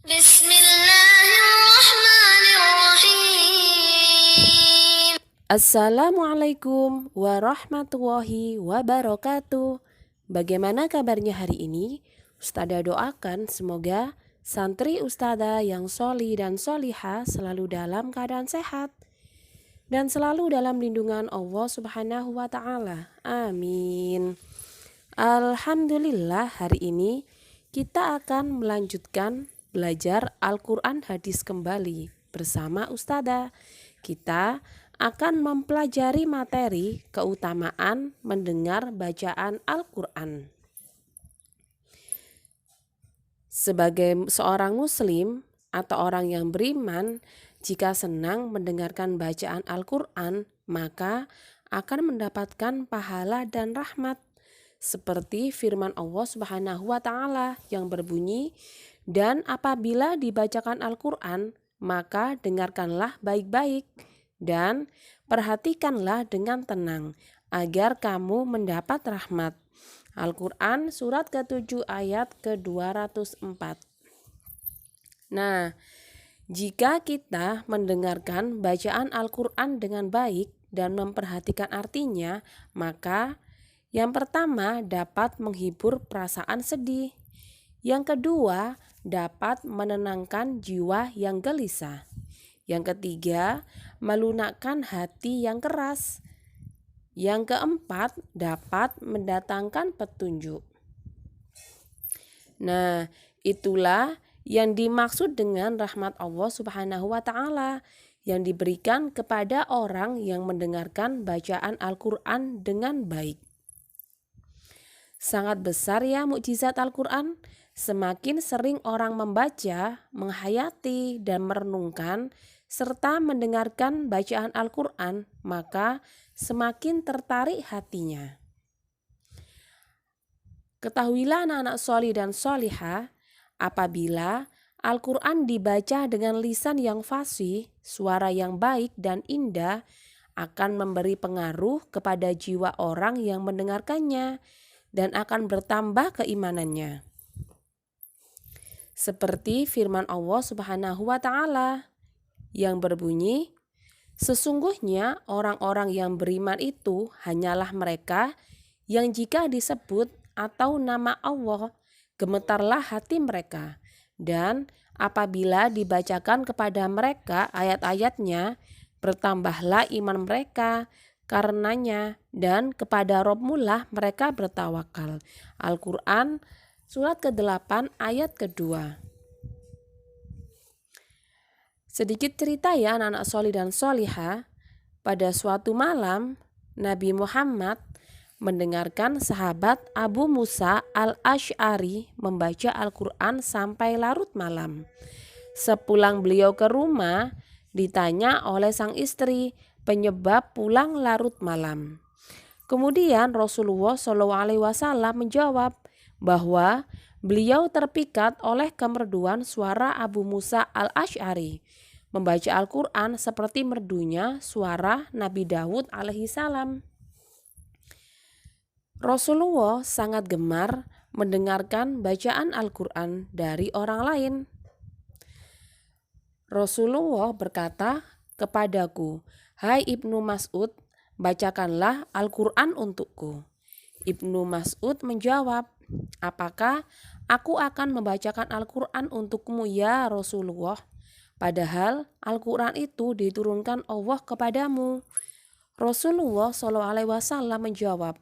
Bismillahirrahmanirrahim. Assalamualaikum warahmatullahi wabarakatuh. Bagaimana kabarnya hari ini? Ustadzah doakan semoga santri ustadzah yang soli dan soliha selalu dalam keadaan sehat dan selalu dalam lindungan Allah Subhanahu wa Ta'ala. Amin. Alhamdulillah, hari ini kita akan melanjutkan belajar Al-Quran hadis kembali bersama ustadzah. Kita akan mempelajari materi keutamaan mendengar bacaan Al-Quran. Sebagai seorang muslim atau orang yang beriman, jika senang mendengarkan bacaan Al-Quran, maka akan mendapatkan pahala dan rahmat. Seperti firman Allah Subhanahu wa Ta'ala yang berbunyi, "Dan apabila dibacakan Al-Quran, maka dengarkanlah baik-baik dan perhatikanlah dengan tenang agar kamu mendapat rahmat." Al-Quran surat ke-7 ayat ke-204. Nah, jika kita mendengarkan bacaan Al-Quran dengan baik dan memperhatikan artinya, maka yang pertama dapat menghibur perasaan sedih. Yang kedua dapat menenangkan jiwa yang gelisah. Yang ketiga melunakkan hati yang keras. Yang keempat dapat mendatangkan petunjuk. Nah, itulah yang dimaksud dengan rahmat Allah Subhanahu wa Ta'ala yang diberikan kepada orang yang mendengarkan bacaan Al-Quran dengan baik. Sangat besar ya mukjizat Al-Quran. Semakin sering orang membaca, menghayati, dan merenungkan, serta mendengarkan bacaan Al-Quran, maka semakin tertarik hatinya. Ketahuilah anak-anak sholih dan sholihah, apabila Al-Quran dibaca dengan lisan yang fasih, suara yang baik dan indah, akan memberi pengaruh kepada jiwa orang yang mendengarkannya, dan akan bertambah keimanannya. Seperti firman Allah Subhanahu wa Ta'ala yang berbunyi, "Sesungguhnya orang-orang yang beriman itu hanyalah mereka yang jika disebut atau nama Allah, gemetarlah hati mereka, dan apabila dibacakan kepada mereka ayat-ayatnya, bertambahlah iman mereka karenanya, dan kepada Rabb-Mulah mereka bertawakal." Al-Quran surat ke-8 ayat kedua. Sedikit cerita ya anak-anak sholih dan sholihah. Pada suatu malam Nabi Muhammad mendengarkan sahabat Abu Musa al-Asy'ari membaca Al-Quran sampai larut malam. Sepulang beliau ke rumah, ditanya oleh sang istri penyebab pulang larut malam. Kemudian Rasulullah SAW menjawab bahwa beliau terpikat oleh kemerduan suara Abu Musa al-Asy'ari. Membaca Al-Quran seperti merdunya suara Nabi Daud alaihissalam. Rasulullah sangat gemar mendengarkan bacaan Al-Quran dari orang lain. Rasulullah berkata kepadaku, "Hai Ibnu Mas'ud, bacakanlah Al-Quran untukku." Ibnu Mas'ud menjawab, "Apakah aku akan membacakan Al-Quran untukmu ya Rasulullah? Padahal Al-Quran itu diturunkan Allah kepadamu." Rasulullah SAW menjawab,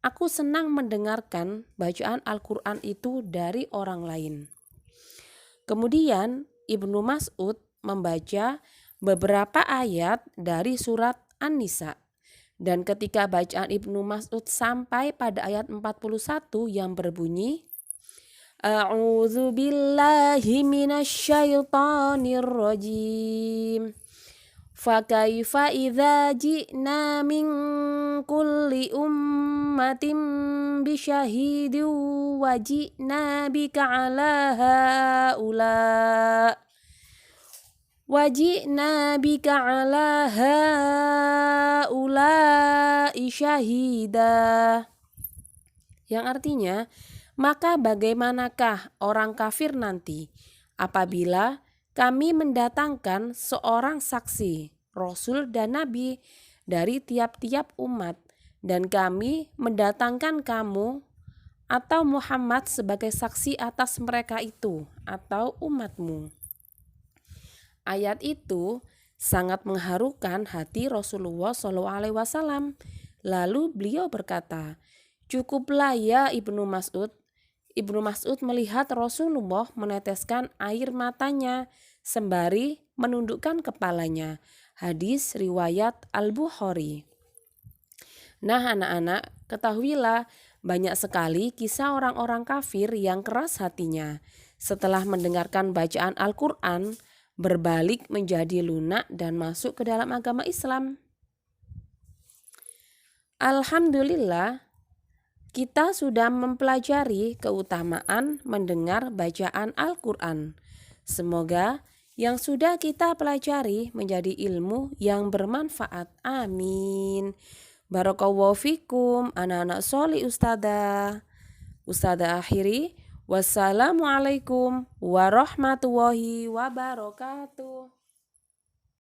"Aku senang mendengarkan bacaan Al-Quran itu dari orang lain." Kemudian Ibnu Mas'ud membaca beberapa ayat dari surat An-Nisa. Dan ketika bacaan Ibnu Mas'ud sampai pada ayat 41 yang berbunyi, "A'udzu billahi minasyaitonir rajim. Fakaifa idza ji'na min kulli ummatin bisyahidin wa ji'na bika 'ala haula syahida." Yang artinya, maka bagaimanakah orang kafir nanti apabila kami mendatangkan seorang saksi, Rasul dan Nabi dari tiap-tiap umat, dan kami mendatangkan kamu atau Muhammad sebagai saksi atas mereka itu atau umatmu. Ayat itu sangat mengharukan hati Rasulullah SAW. Lalu beliau berkata, "Cukuplah ya Ibnu Mas'ud." Ibnu Mas'ud melihat Rasulullah meneteskan air matanya sembari menundukkan kepalanya. Hadis riwayat Al-Bukhari. Nah anak-anak, ketahuilah banyak sekali kisah orang-orang kafir yang keras hatinya. Setelah mendengarkan bacaan Al-Quran, berbalik menjadi lunak dan masuk ke dalam agama Islam. Alhamdulillah, kita sudah mempelajari keutamaan mendengar bacaan Al-Quran. Semoga yang sudah kita pelajari menjadi ilmu yang bermanfaat. Amin. Barakallahu fikum, anak-anak sholih ustadzah. Ustadzah akhiri, wassalamualaikum warahmatullahi wabarakatuh.